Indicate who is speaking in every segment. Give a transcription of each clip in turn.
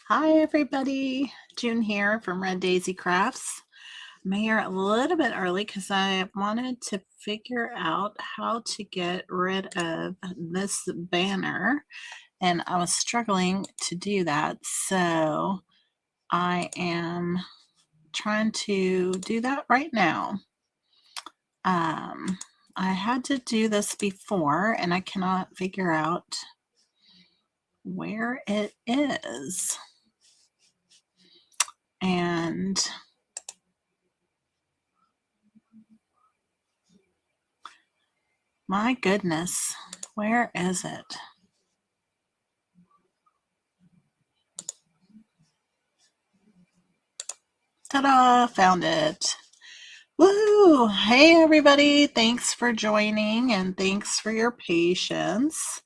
Speaker 1: Hi everybody, June here from Red Daisy Crafts. I'm here a little bit early because I wanted to figure out how to get rid of this banner, and I was struggling to do that, so I am trying to do that right now. I had to do this before and I cannot figure out where it is. And my goodness, where is it? Ta-da! Found it. Woo! Hey everybody, thanks for joining and thanks for your patience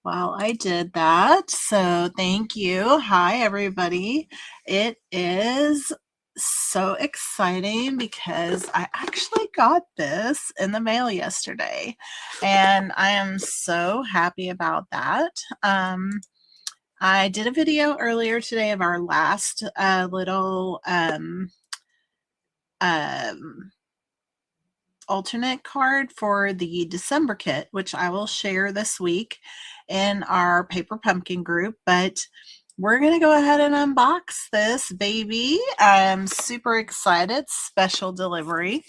Speaker 1: while I did that. So thank you. Hi everybody. It is so exciting because I actually got this in the mail yesterday and I am so happy about that. I did a video earlier today of our last little alternate card for the December kit, which I will share this week in our paper pumpkin group, but we're going to go ahead and unbox this baby. I'm super excited. Special delivery.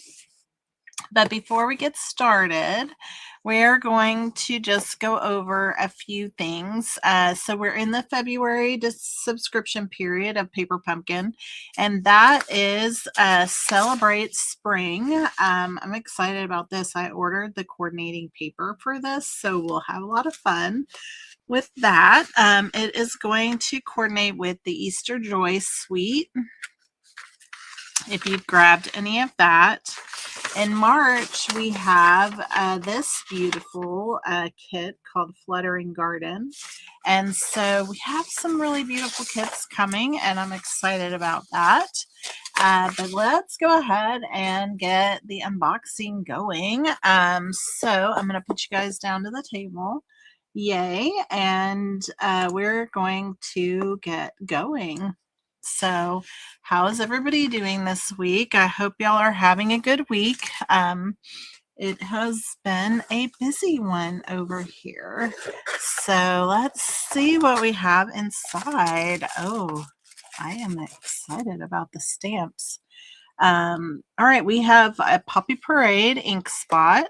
Speaker 1: But before we get started, we're going to just go over a few things. So we're in the February subscription period of Paper Pumpkin, and that is Celebrate Spring. I'm excited about this. I ordered the coordinating paper for this, so we'll have a lot of fun with that. It is going to coordinate with the Easter Joy Suite, if you've grabbed any of that. In March, we have this beautiful kit called Fluttering Garden. And so we have some really beautiful kits coming, and I'm excited about that. But let's go ahead and get the unboxing going. So I'm going to put you guys down to the table. Yay. And we're going to get going. So how is everybody doing this week? I hope y'all are having a good week. It has been a busy one over here. So let's see what we have inside. Oh, I am excited about the stamps. All right, we have a Poppy Parade ink spot.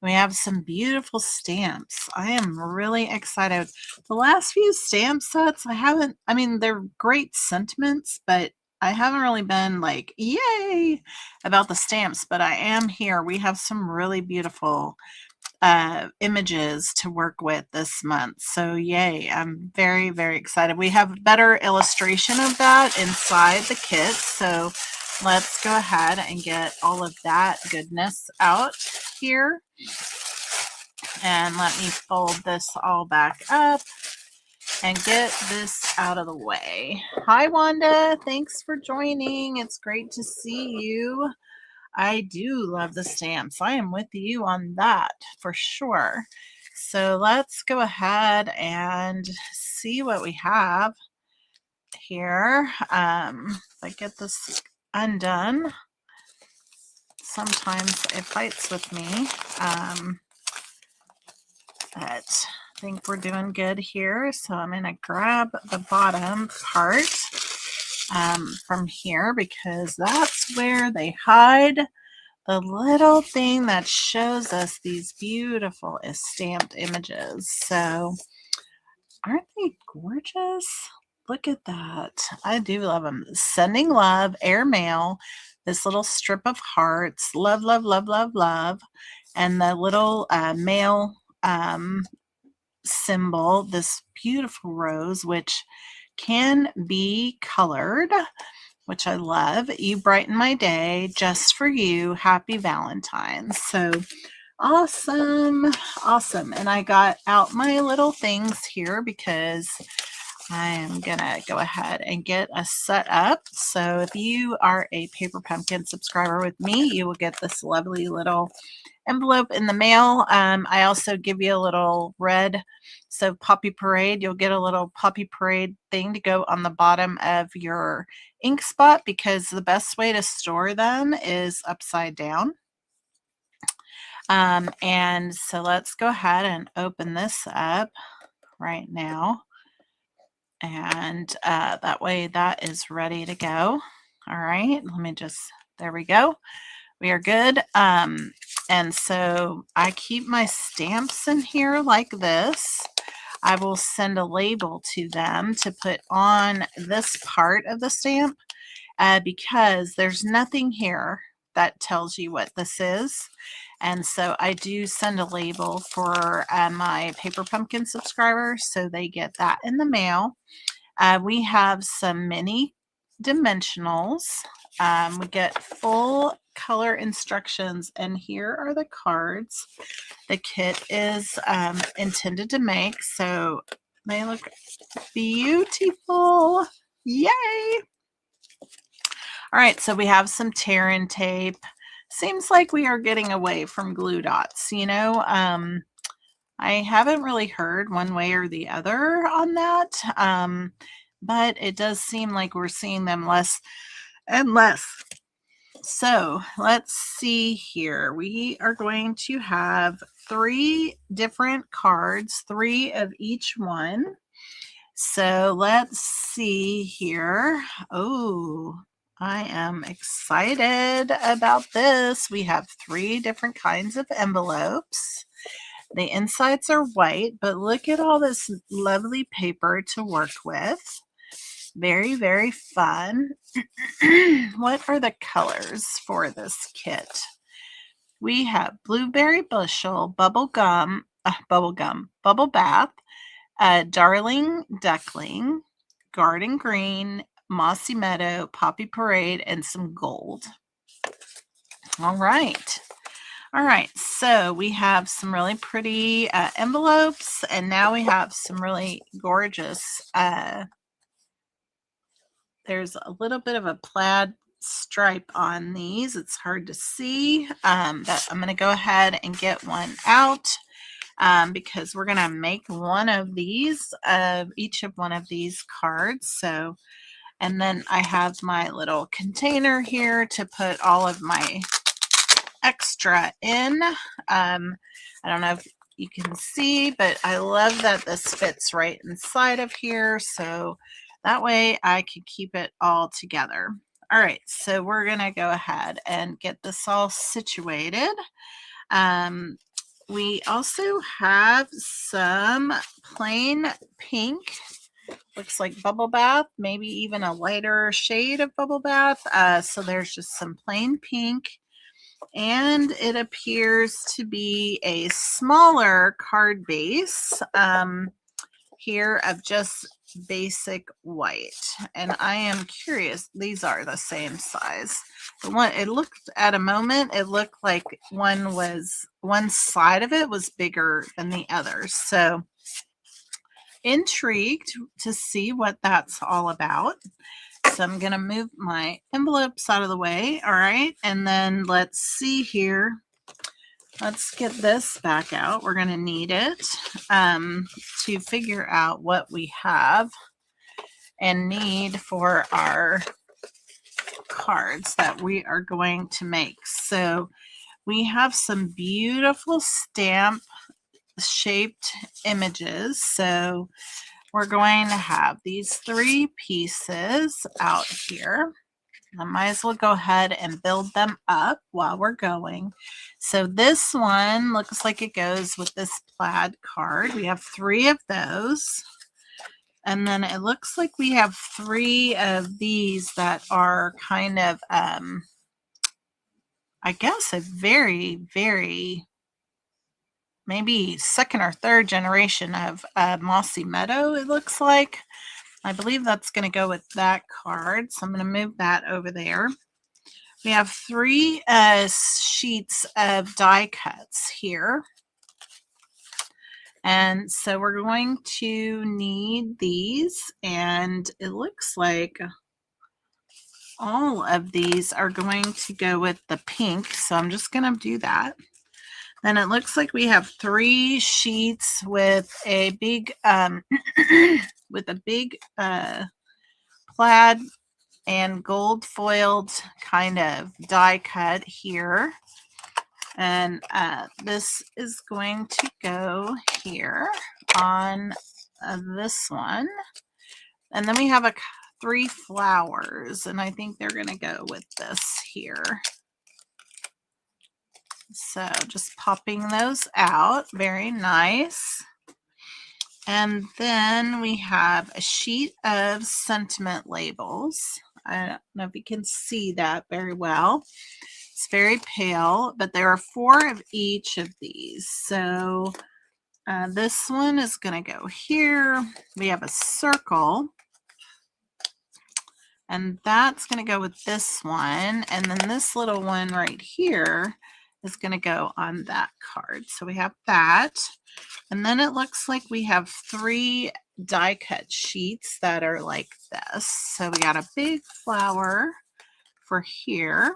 Speaker 1: We have some beautiful stamps. I am really excited. The last few stamp sets, I mean, they're great sentiments, but I haven't really been like, yay, about the stamps, but I am here. We have some really beautiful images to work with this month. So yay, I'm very, very excited. We have better illustration of that inside the kit. So let's go ahead and get all of that goodness out here. And let me fold this all back up and get this out of the way. Hi, Wanda. Thanks for joining. It's great to see you. I do love the stamps. I am with you on that for sure. So let's go ahead and see what we have here. If I get this undone, sometimes it fights with me. But I think we're doing good here. So I'm going to grab the bottom part from here because that's where they hide the little thing that shows us these beautiful stamped images. So aren't they gorgeous? Look at that. I do love them. Sending love, airmail, this little strip of hearts, love, love, love, love, love, and the little mail symbol, this beautiful rose, which can be colored, which I love. You brighten my day, just for you. Happy Valentine's. So awesome. Awesome. And I got out my little things here because I am gonna go ahead and get us set up. So if you are a Paper Pumpkin subscriber with me, you will get this lovely little envelope in the mail. I also give you a little red, so Poppy Parade, you'll get a little Poppy Parade thing to go on the bottom of your ink spot, because the best way to store them is upside down. And so let's go ahead and open this up right now. And that way that is ready to go. All right, let me just, there we go. We are good. And so I keep my stamps in here like this. I will send a label to them to put on this part of the stamp because there's nothing here that tells you what this is. And so I do send a label for my Paper Pumpkin subscribers, so they get that in the mail. We have some mini dimensionals. We get full color instructions, and here are the cards the kit is intended to make. So they look beautiful. Yay! All right, so we have some tear and tape. Seems like we are getting away from glue dots, you know. I haven't really heard one way or the other on that, but it does seem like we're seeing them less and less. So let's see here. We are going to have 3 different cards, 3 of each one. So let's see here. Oh, I am excited about this. We have 3 different kinds of envelopes. The insides are white, but look at all this lovely paper to work with. Very, very fun. What are the colors for this kit? We have blueberry bushel, bubble bath, darling duckling, garden green, mossy meadow, poppy parade, and some gold. All right. All right, so we have some really pretty envelopes, and now we have some really gorgeous, there's a little bit of a plaid stripe on these. It's hard to see, but I'm going to go ahead and get one out because we're going to make one of these, each of one of these cards. So, and then I have my little container here to put all of my extra in. I don't know if you can see, but I love that this fits right inside of here, so that way I can keep it all together. All right, so we're gonna go ahead and get this all situated. We also have some plain pink, looks like bubble bath, maybe even a lighter shade of bubble bath. So there's just some plain pink. And it appears to be a smaller card base here of just basic white. And I am curious, these are the same size. The one, it looked at a moment, it looked like one side of it was bigger than the other. So intrigued to see what that's all about. So I'm going to move my envelopes out of the way. All right. And then let's see here. Let's get this back out. We're going to need it to figure out what we have and need for our cards that we are going to make. So we have some beautiful stamp shaped images. So we're going to have these 3 pieces out here. I might as well go ahead and build them up while we're going. So this one looks like it goes with this plaid card. We have 3 of those. And then it looks like we have 3 of these that are kind of, I guess, a very, very, maybe 2nd or 3rd generation of Mossy Meadow, it looks like. I believe that's going to go with that card. So I'm going to move that over there. We have 3 sheets of die cuts here. And so we're going to need these, and it looks like all of these are going to go with the pink. So I'm just going to do that. Then it looks like we have 3 sheets with a big with a big plaid and gold foiled kind of die cut here. And this is going to go here on this one. And then we have 3 flowers, and I think they're going to go with this here. So just popping those out. Very nice. And then we have a sheet of sentiment labels. I don't know if you can see that very well. It's very pale, but there are 4 of each of these. So this one is going to go here. We have a circle, and that's going to go with this one. And then this little one right here is going to go on that card. So we have that. And then it looks like we have 3 die cut sheets that are like this. So we got a big flower for here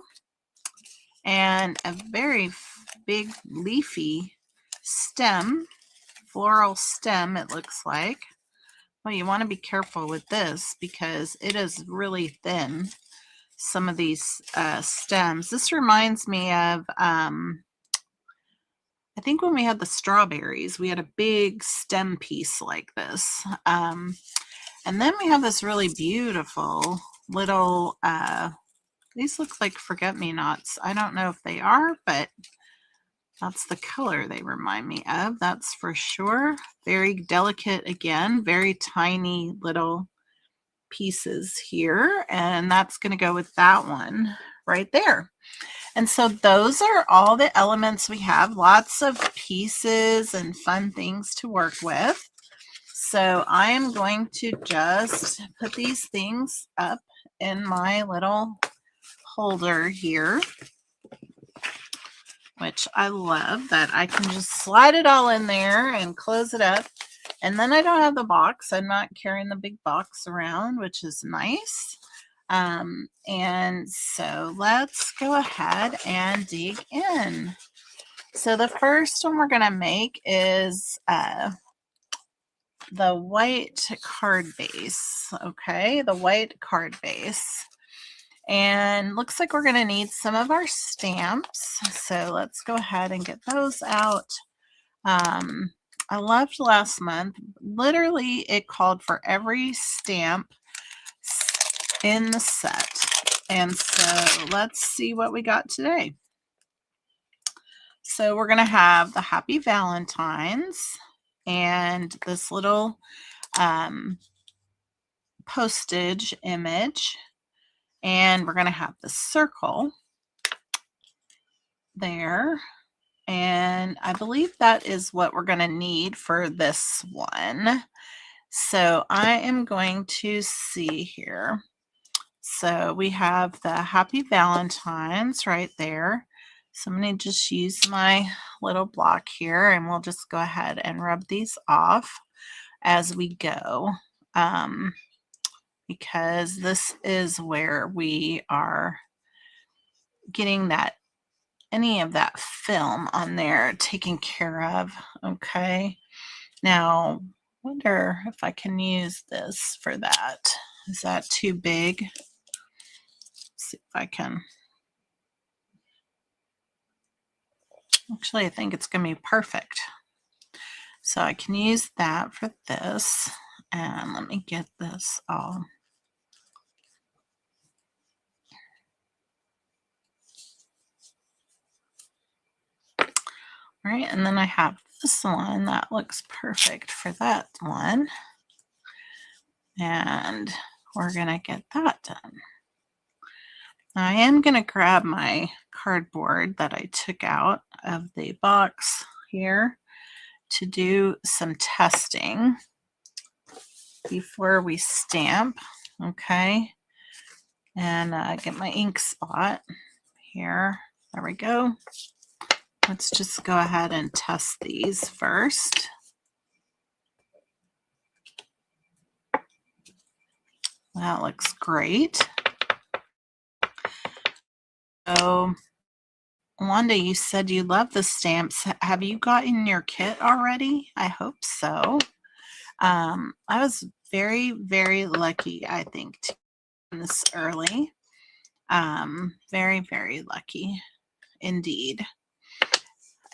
Speaker 1: and a very big leafy stem, floral stem it looks like. Well, you want to be careful with this because it is really thin, some of these stems. This reminds me of I think when we had the strawberries, we had a big stem piece like this. And then we have this really beautiful little, these look like forget-me-nots. I don't know if they are, but that's the color they remind me of. That's for sure. Very delicate again, very tiny little pieces here. And that's going to go with that one right there. And so those are all the elements we have. Lots of pieces and fun things to work with. So I am going to just put these things up in my little holder here, which I love that I can just slide it all in there and close it up. And then I don't have the box. I'm not carrying the big box around, which is nice. And so let's go ahead and dig in. So the first one we're going to make is the white card base. Okay, the white card base. And looks like we're going to need some of our stamps. So let's go ahead and get those out. I loved last month. Literally, it called for every stamp in the set. And so let's see what we got today. So we're going to have the Happy Valentine's and this little postage image. And we're going to have the circle there. And I believe that is what we're going to need for this one. So I am going to see here. So we have the Happy Valentine's right there. So I'm going to just use my little block here, and we'll just go ahead and rub these off as we go, because this is where we are getting that any of that film on there taken care of. Okay, now wonder if I can use this for that. Is that too big? See if I can. Actually, I think it's going to be perfect. So I can use that for this. And let me get this all. All right, and then I have this one that looks perfect for that one. And we're going to get that done. I am going to grab my cardboard that I took out of the box here to do some testing before we stamp. Okay, and get my ink spot here. There we go. Let's just go ahead and test these first. That looks great. So, Wanda, you said you love the stamps. Have you gotten your kit already? I hope so. I was very, very lucky, I think, to get this early. Very, very lucky indeed.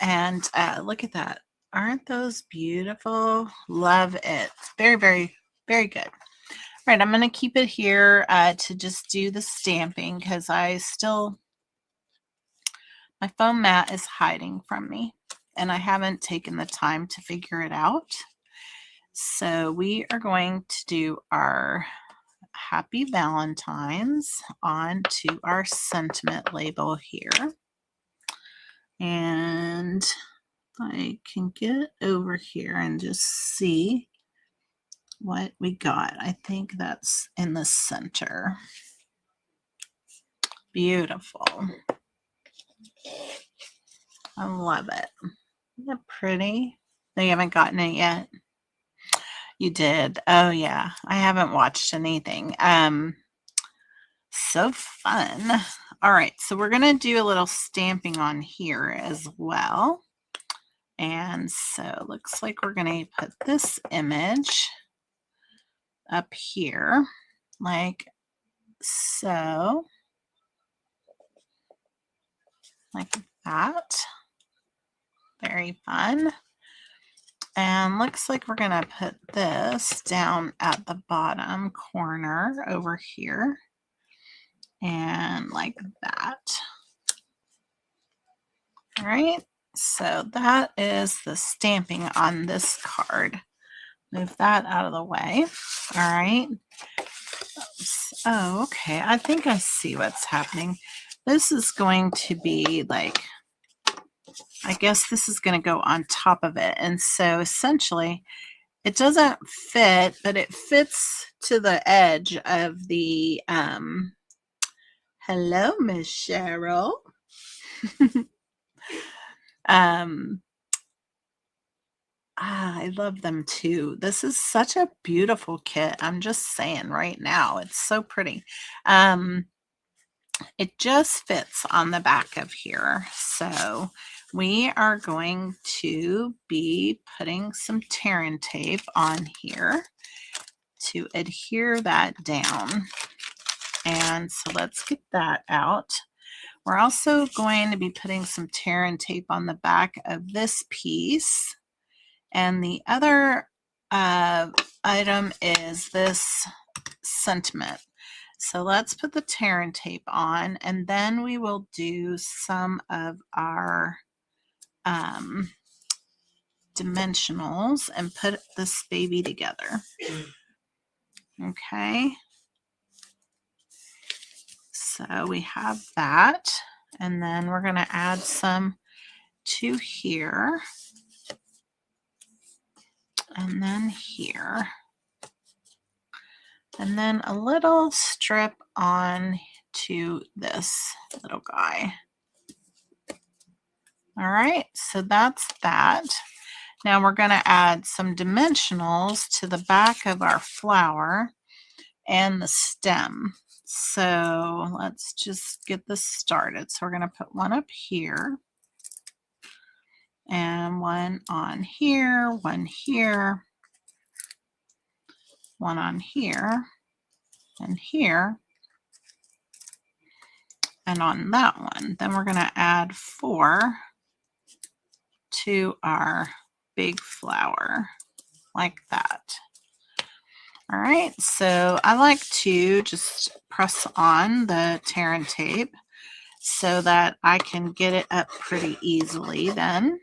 Speaker 1: And look at that. Aren't those beautiful? Love it. Very, very, very good. All right, I'm going to keep it here to just do the stamping because my foam mat is hiding from me and I haven't taken the time to figure it out. So we are going to do our Happy Valentine's onto our sentiment label here. And I can get over here and just see what we got. I think that's in the center. Beautiful. I love it. Isn't that pretty? No, you haven't gotten it yet? You did. Oh yeah. I haven't watched anything. So fun. All right, so we're going to do a little stamping on here as well. And so it looks like we're going to put this image up here like so. Like that. Very fun. And looks like we're going to put this down at the bottom corner over here. And like that. All right. So that is the stamping on this card. Move that out of the way. All right. Oops. Oh, okay. I think I see what's happening. This is going to be like, I guess this is going to go on top of it. And so essentially it doesn't fit, but it fits to the edge of the, hello, Miss Cheryl. I love them too. This is such a beautiful kit. I'm just saying right now, it's so pretty. It just fits on the back of here. So we are going to be putting some tear and tape on here to adhere that down. And so let's get that out. We're also going to be putting some tear and tape on the back of this piece. And the other item is this sentiment. So let's put the tear and tape on, and then we will do some of our dimensionals and put this baby together. Okay. So we have that, and then we're going to add some to here, and then here, and then a little strip on to this little guy. All right, so that's that. Now we're going to add some dimensionals to the back of our flower and the stem. So let's just get this started. So we're going to put one up here and one on here, one here, one on here, and here, and on that one. Then we're going to add 4 to our big flower like that. All right, so I like to just press on the tear and tape so that I can get it up pretty easily then.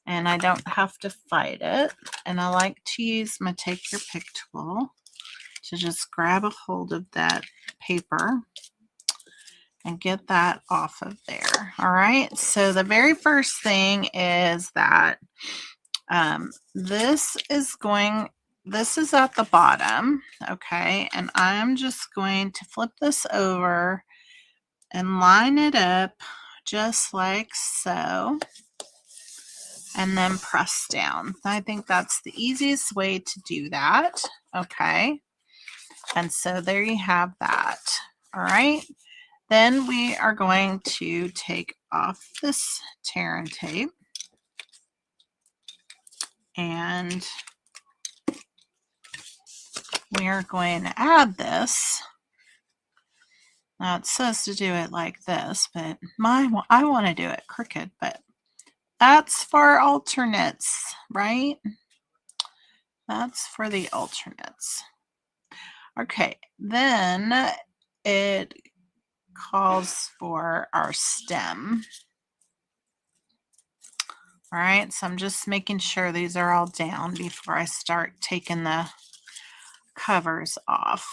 Speaker 1: And I don't have to fight it. And I like to use my take your pick tool to just grab a hold of that paper and get that off of there. All right, so the very first thing is that this is at the bottom, okay, and I'm just going to flip this over and line it up just like so, and then press down. I think that's the easiest way to do that, okay. And so there you have that. All right. Then we are going to take off this tear and tape. And we are going to add this. Now it says to do it like this, but I want to do it crooked, but that's for alternates, right? That's for the alternates. Okay, then it calls for our stem. All right, so I'm just making sure these are all down before I start taking the covers off.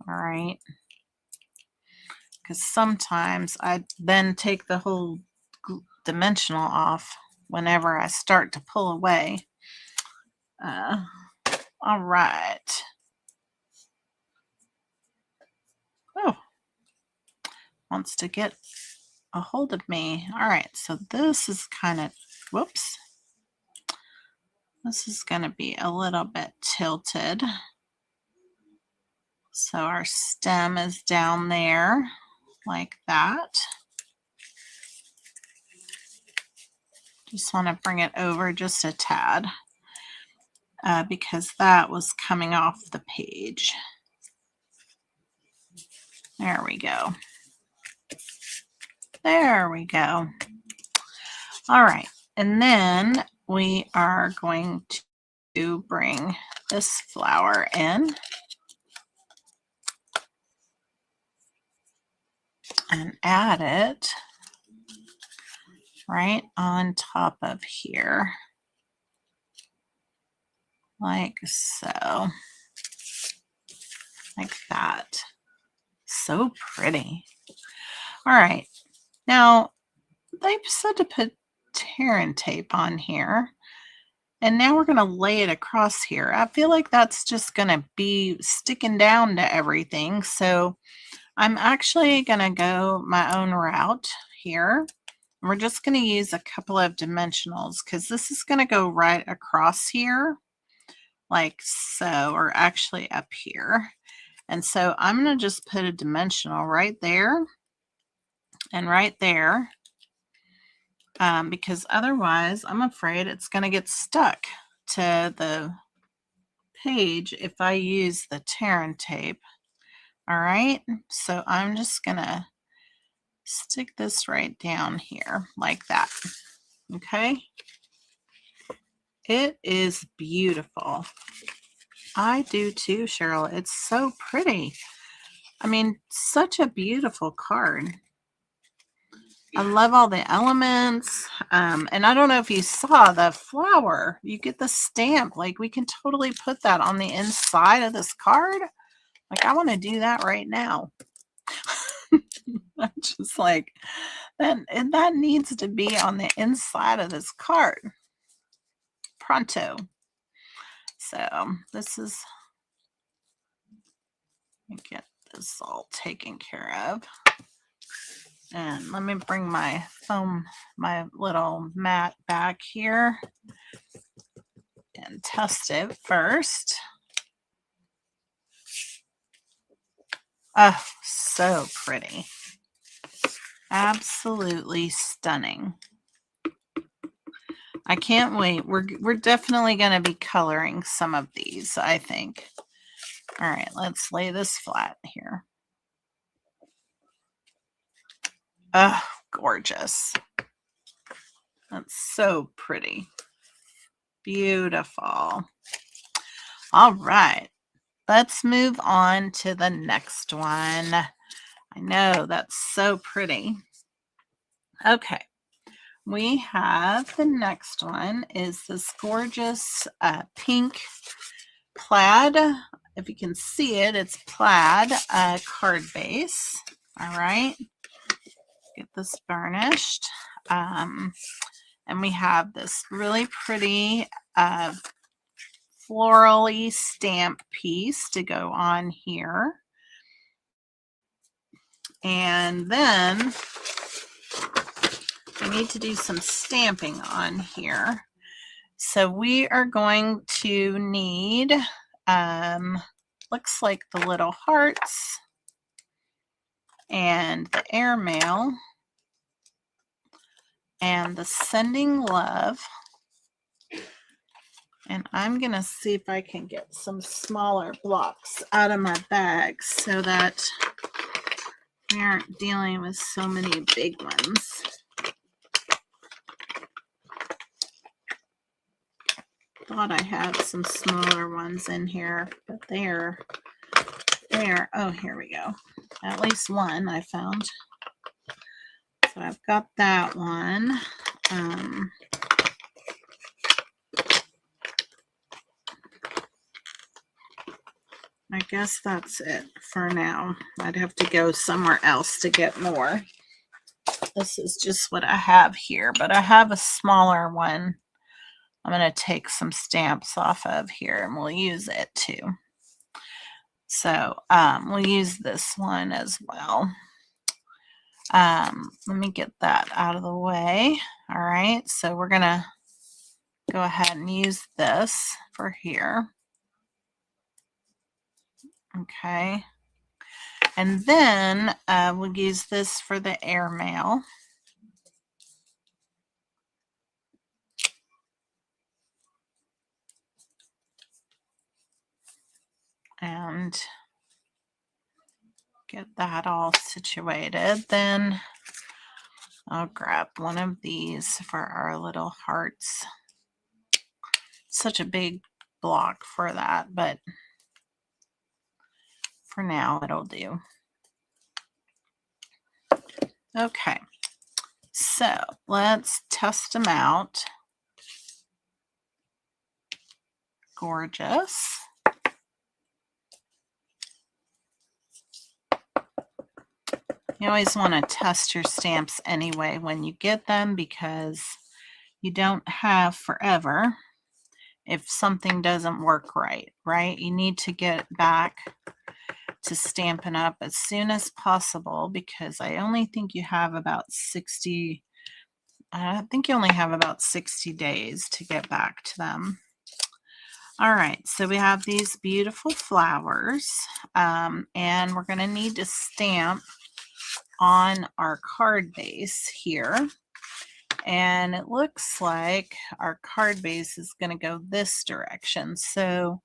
Speaker 1: All right, because sometimes I then take the whole dimensional off whenever I start to pull away. All right. Oh, wants to get a hold of me. All right, so this is kind of, whoops. This is going to be a little bit tilted. So our stem is down there like that. Just want to bring it over just a tad because that was coming off the page. There we go. There we go. All right, and then we are going to bring this flower in and add it right on top of here, like so, like that. So pretty. All right, now they said to put tear and tape on here, and now we're going to lay it across here. I feel like that's just going to be sticking down to everything, so I'm actually going to go my own route here. We're just going to use a couple of dimensionals because this is going to go right across here like so, or actually up here. And so I'm going to just put a dimensional right there and right there because otherwise I'm afraid it's going to get stuck to the page if I use the tear and tape. All right, so I'm just going to stick this right down here like that. Okay, it is beautiful. I do too, Cheryl. It's so pretty. I mean, such a beautiful card. I love all the elements. And I don't know if you saw the flower. You get the stamp. Like, we can totally put that on the inside of this card. Like, I want to do that right now. I'm just like, that needs to be on the inside of this card. Pronto. So this is, let me get this all taken care of. And let me bring my foam, my little mat back here and test it first. Oh, so pretty. Absolutely stunning. I can't wait. We're definitely going to be coloring some of these, I think. All right, let's lay this flat here. Oh, gorgeous. That's so pretty. Beautiful. All right, let's move on to the next one. I know, that's so pretty. Okay, we have the next one is this gorgeous pink plaid. If you can see it, it's plaid card base. All right, get this burnished. And we have this really pretty florally stamp piece to go on here. And then we need to do some stamping on here. So we are going to need looks like the little hearts and the airmail and the sending love. And I'm going to see if I can get some smaller blocks out of my bag so that we aren't dealing with so many big ones. Thought I had some smaller ones in here, but they're there. Oh, here we go. At least one I found. So I've got that one. I guess that's it for now. I'd have to go somewhere else to get more. This is just what I have here, but I have a smaller one. I'm going to take some stamps off of here and we'll use it too. So we'll use this one as well. Let me get that out of the way. All right, so we're going to go ahead and use this for here. Okay. And then we'll use this for the airmail. And get that all situated. Then I'll grab one of these for our little hearts. Such a big block for that, but for now it'll do. Okay, so let's test them out. Gorgeous. You always want to test your stamps anyway when you get them, because you don't have forever if something doesn't work right? You need to get back to Stampin' Up as soon as possible, because I only think you have about 60, I think you only have about 60 days to get back to them. All right, so we have these beautiful flowers, and we're going to need to stamp on our card base here. And it looks like our card base is going to go this direction. So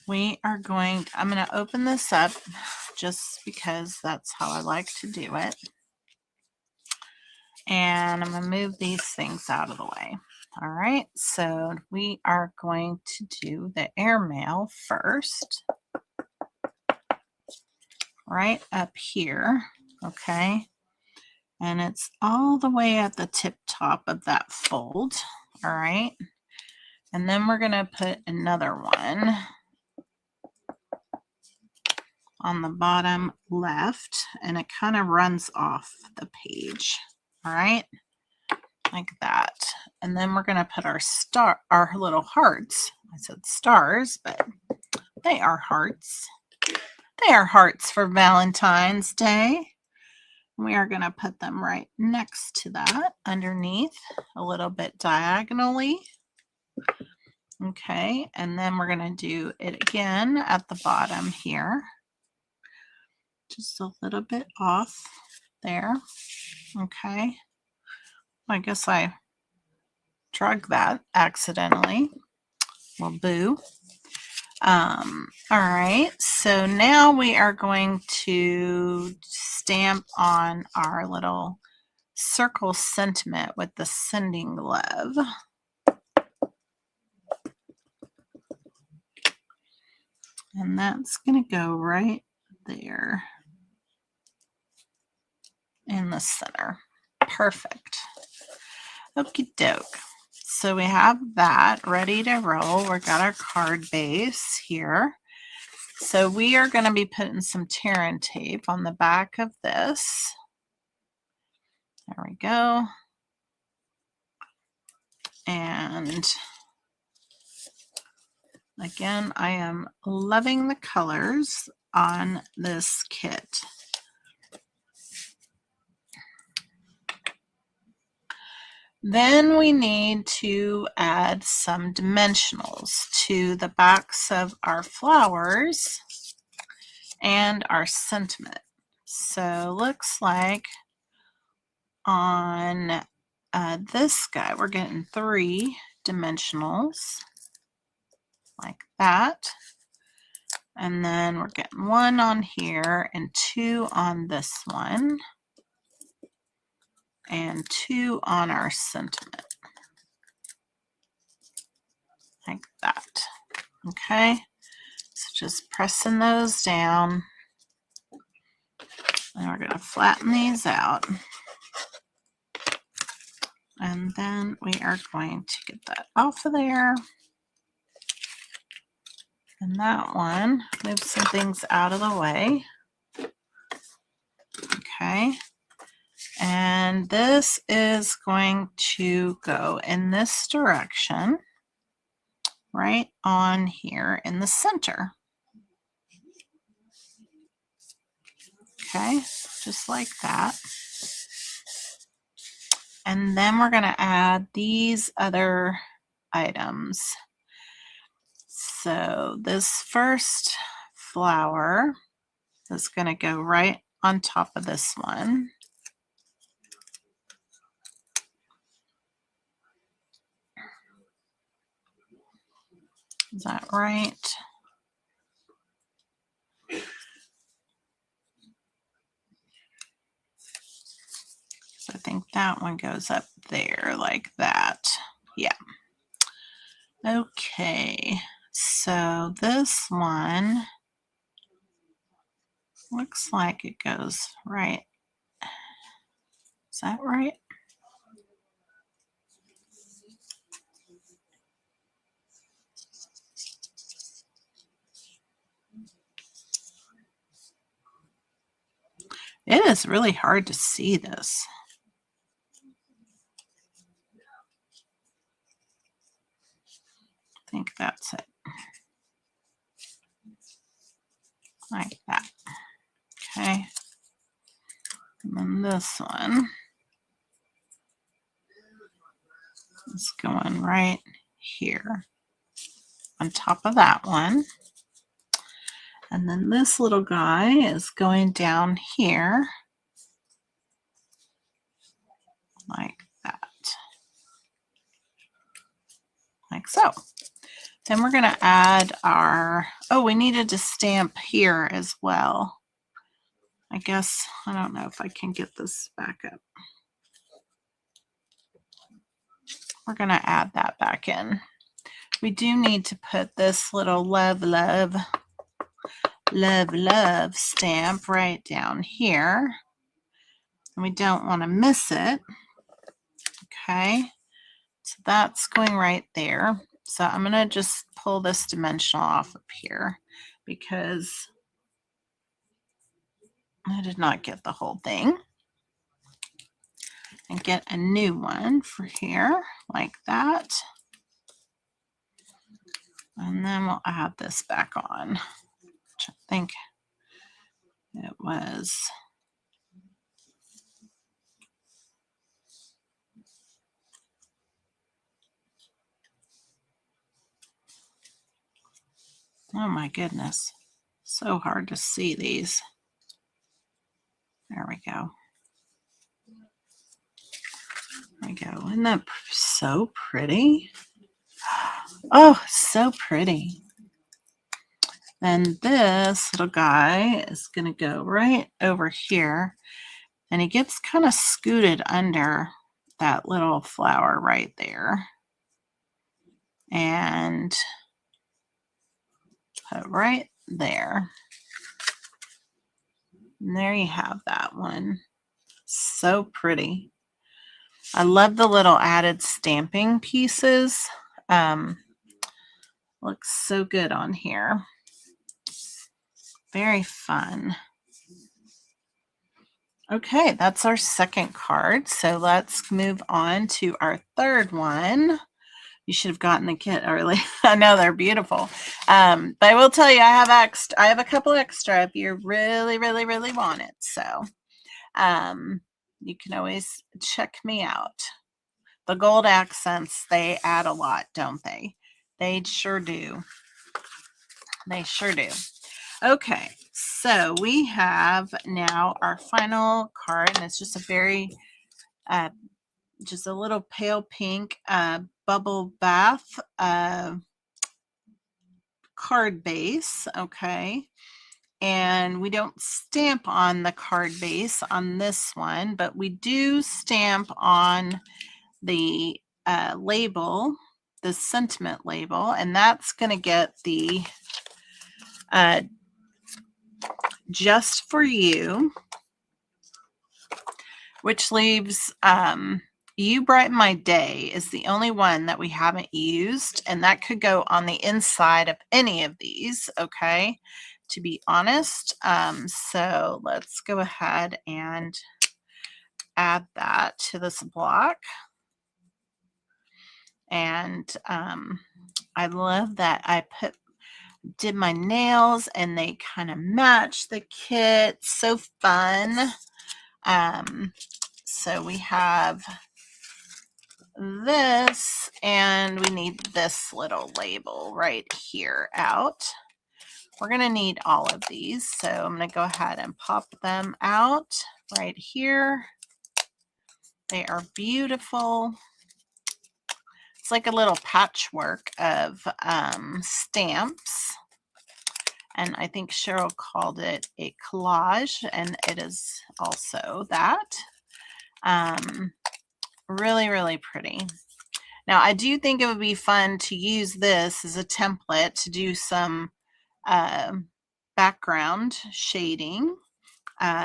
Speaker 1: we are going, I'm going to open this up just because that's how I like to do it. And I'm going to move these things out of the way. All right, so we are going to do the airmail first. Right up here, okay? And it's all the way at the tip top of that fold, all right? And then we're going to put another one on the bottom left, and it kind of runs off the page, all right? Like that. And then we're going to put our little hearts. I said stars, but they are hearts. They are hearts for Valentine's Day. We are going to put them right next to that, underneath, a little bit diagonally. Okay, and then we're going to do it again at the bottom here. Just a little bit off there. Okay. I guess I drug that accidentally. Well, boo. All right, so now we are going to stamp on our little circle sentiment with the sending love. And that's going to go right there in the center. Perfect. Okie doke. So we have that ready to roll. We've got our card base here. So we are going to be putting some tear and tape on the back of this. There we go. And again, I am loving the colors on this kit. Then we need to add some dimensionals to the backs of our flowers and our sentiment. So looks like on this guy we're getting 3 dimensionals like that, and then we're getting 1 on here and 2 on this one and 2 on our sentiment like that. Okay, so just pressing those down, and we're going to flatten these out, and then we are going to get that off of there. And that one, move some things out of the way. Okay. And this is going to go in this direction, right on here in the center. Okay, just like that. And then we're going to add these other items. So this first flower is going to go right on top of this one. Is that right? So I think that one goes up there like that. Yeah. Okay. So this one looks like it goes right. Is that right? It is really hard to see this. I think that's it. Like that. Okay. And then this one is going right here on top of that one. And then this little guy is going down here like that. Like so. Then we're going to add our, oh, we needed to stamp here as well. I guess, I don't know if I can get this back up. We're going to add that back in. We do need to put this little love, love, love, love stamp right down here. And we don't want to miss it. Okay, so that's going right there. So I'm going to just pull this dimensional off up here because I did not get the whole thing. And get a new one for here like that. And then we'll add this back on, which I think it was. Oh my goodness. So hard to see these. There we go. There we go. Isn't that so pretty? Oh, so pretty. Then this little guy is going to go right over here. And he gets kind of scooted under that little flower right there. And put right there. And there you have that one. So pretty. I love the little added stamping pieces. Looks so good on here. Very fun. Okay, that's our second card. So let's move on to our third one. You should have gotten the kit early. I know they're beautiful. But I will tell you, I have a couple extra if you really, really, really want it. So you can always check me out. The gold accents, they add a lot, don't they? They sure do. They sure do. Okay, so we have now our final card, and it's just a very, just a little pale pink bubble bath card base, okay? And we don't stamp on the card base on this one, but we do stamp on the label, the sentiment label, and that's going to get the just for you, which leaves You Brighten My Day is the only one that we haven't used, and that could go on the inside of any of these, okay, to be honest. So let's go ahead and add that to this block. And I love that I did my nails and they kind of match the kit. So fun. So we have this, and we need this little label right here out. We're going to need all of these, so I'm going to go ahead and pop them out right here. They are beautiful. It's like a little patchwork of stamps, and I think Cheryl called it a collage, and it is also that. Really, really pretty. Now, I do think it would be fun to use this as a template to do some background shading.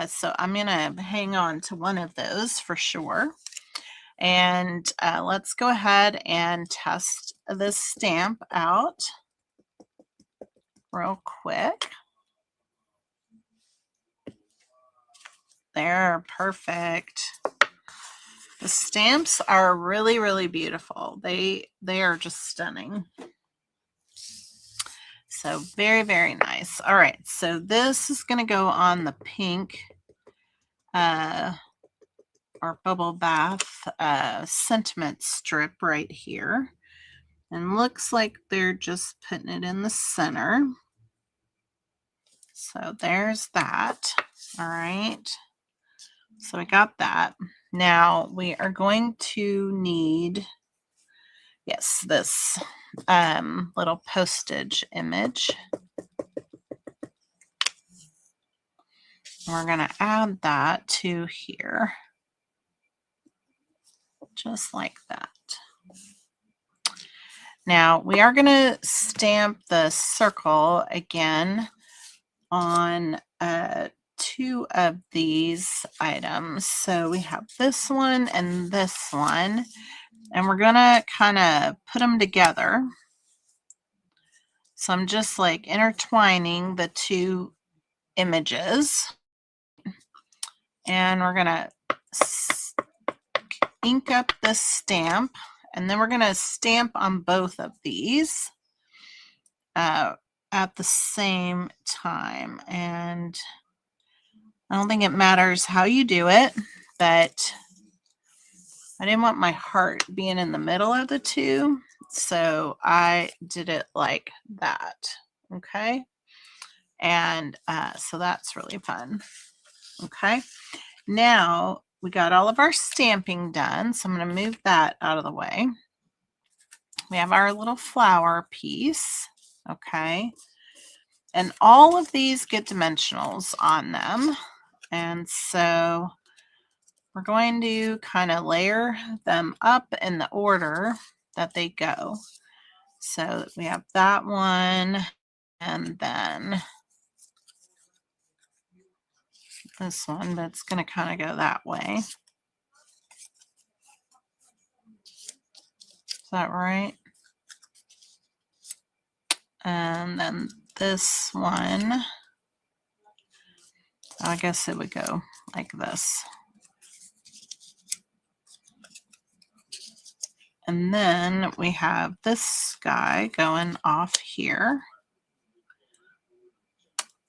Speaker 1: So I'm going to hang on to one of those for sure. And let's go ahead and test this stamp out real quick. There, perfect. The stamps are really, really beautiful. They are just stunning. So very, very nice. All right, so this is going to go on the pink or bubble bath sentiment strip right here. And looks like they're just putting it in the center. So there's that. All right. So we got that. Now we are going to need, yes, this little postage image. We're going to add that to here, just like that. Now we are going to stamp the circle again on two of these items. So we have this one and this one, and we're going to kind of put them together. So I'm just like intertwining the two images, and we're going to ink up this stamp, and then we're going to stamp on both of these at the same time. And I don't think it matters how you do it, but I didn't want my heart being in the middle of the two, so I did it like that. Okay, and so that's really fun. Okay, now we got all of our stamping done, so I'm going to move that out of the way. We have our little flower piece. Okay, and all of these get dimensionals on them, and so we're going to kind of layer them up in the order that they go. So we have that one, and then this one, but it's going to kind of go that way. Is that right? And then this one, I guess it would go like this. And then we have this guy going off here.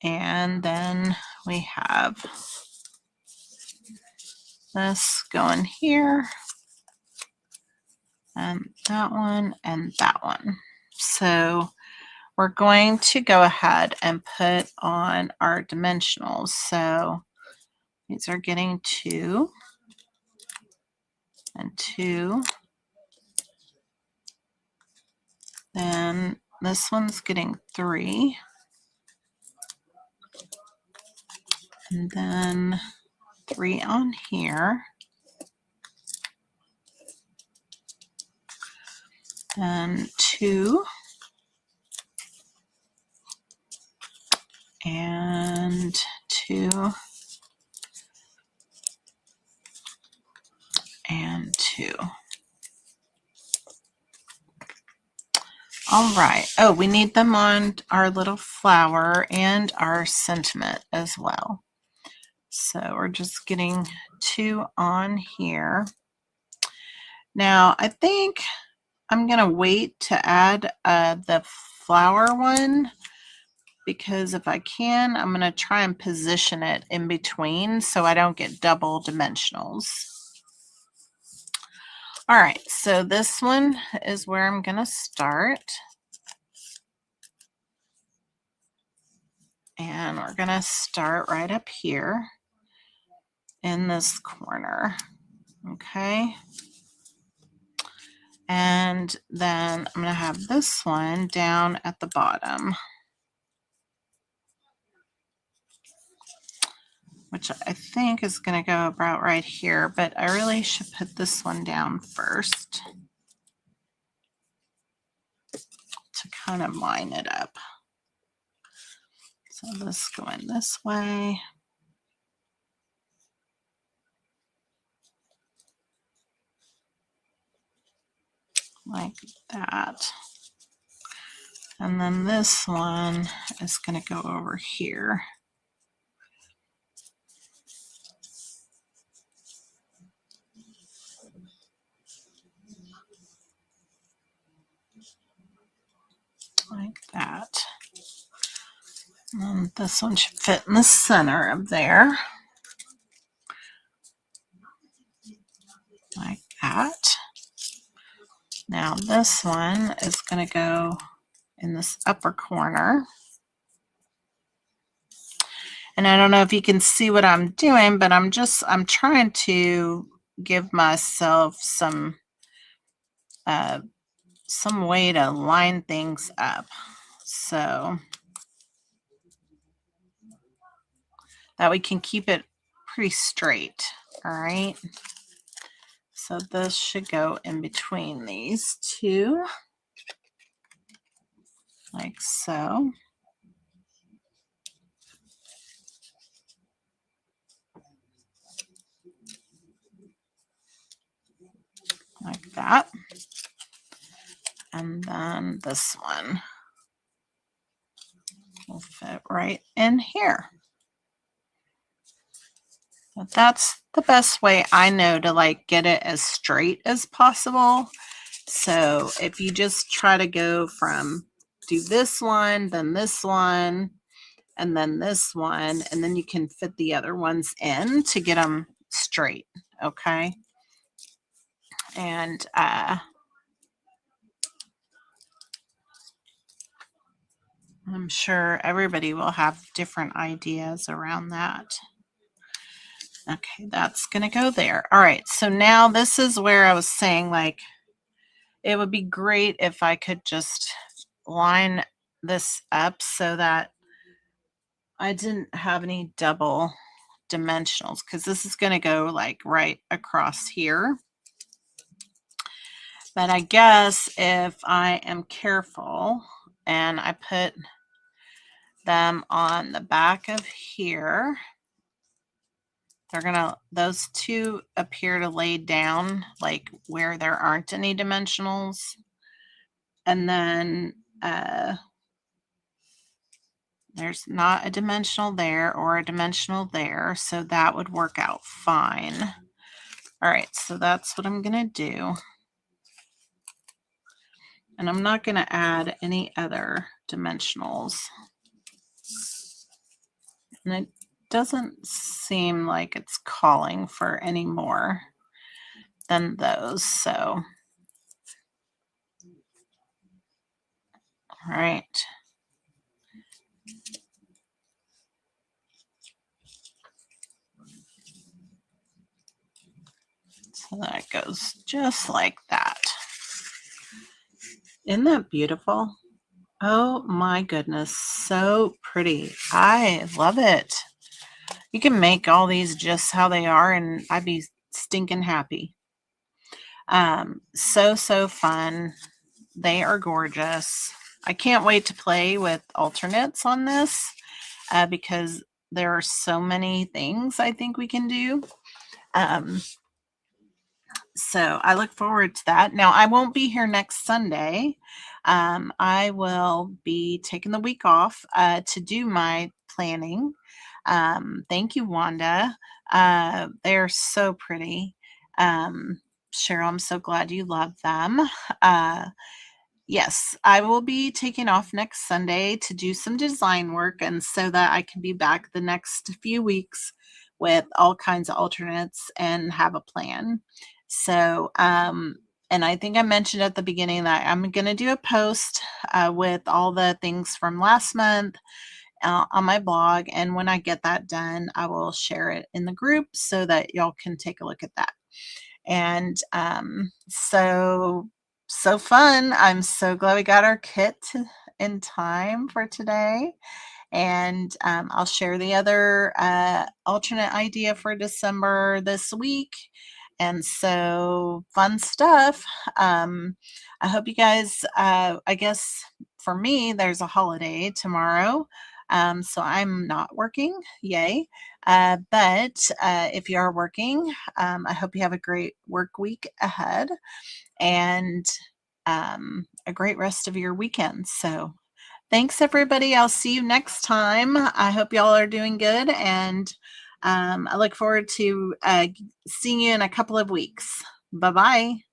Speaker 1: And then we have this going here. and that one and that one. So we're going to go ahead and put on our dimensionals. So these are getting 2 and 2. Then this one's getting 3. And then 3 on here. Then 2. And 2. And 2. All right. Oh, we need them on our little flower and our sentiment as well. So we're just getting 2 on here. Now, I think I'm going to wait to add the flower one, because if I can, I'm going to try and position it in between so I don't get double dimensionals. All right, so this one is where I'm going to start. And we're going to start right up here in this corner. Okay. And then I'm going to have this one down at the bottom, which I think is going to go about right here, but I really should put this one down first to kind of line it up. So this going this way. Like that. And then this one is going to go over here. Like that. And this one should fit in the center of there. Like that. Now this one is going to go in this upper corner. And I don't know if you can see what I'm doing, but I'm trying to give myself some way to line things up. So that we can keep it pretty straight. All right. So this should go in between these two, like so. Like that. And then this one will fit right in here. But that's the best way I know to like get it as straight as possible. So if you just try to go from do this one, then this one, and then this one, and then you can fit the other ones in to get them straight. Okay. And I'm sure everybody will have different ideas around that. Okay, that's going to go there. All right, so now this is where I was saying, like, it would be great if I could just line this up so that I didn't have any double dimensionals, because this is going to go like right across here. But I guess if I am careful and I put them on the back of here, those two appear to lay down like where there aren't any dimensionals. And then there's not a dimensional there or a dimensional there, so that would work out fine. All right, so that's what I'm going to do. And I'm not going to add any other dimensionals. And it doesn't seem like it's calling for any more than those. So All right. So that goes just like that. Isn't that beautiful? Oh my goodness, so pretty. I love it. You can make all these just how they are and I'd be stinking happy. So fun. They are gorgeous. I can't wait to play with alternates on this because there are so many things I think we can do. Um, so I look forward to that. Now, I won't be here next Sunday. I will be taking the week off to do my planning. Thank you, Wanda. They're so pretty. Cheryl, I'm so glad you love them. Uh, Yes, I will be taking off next Sunday to do some design work and so that I can be back the next few weeks with all kinds of alternates and have a plan. So, and I think I mentioned at the beginning that I'm going to do a post with all the things from last month on my blog. And when I get that done, I will share it in the group so that y'all can take a look at that. And so fun. I'm so glad we got our kit in time for today. And I'll share the other alternate idea for December this week. And so fun stuff. I hope you guys, I guess for me, there's a holiday tomorrow. So I'm not working. Yay. But if you are working, I hope you have a great work week ahead and a great rest of your weekend. So thanks, everybody. I'll see you next time. I hope y'all are doing good. And I look forward to seeing you in a couple of weeks. Bye-bye.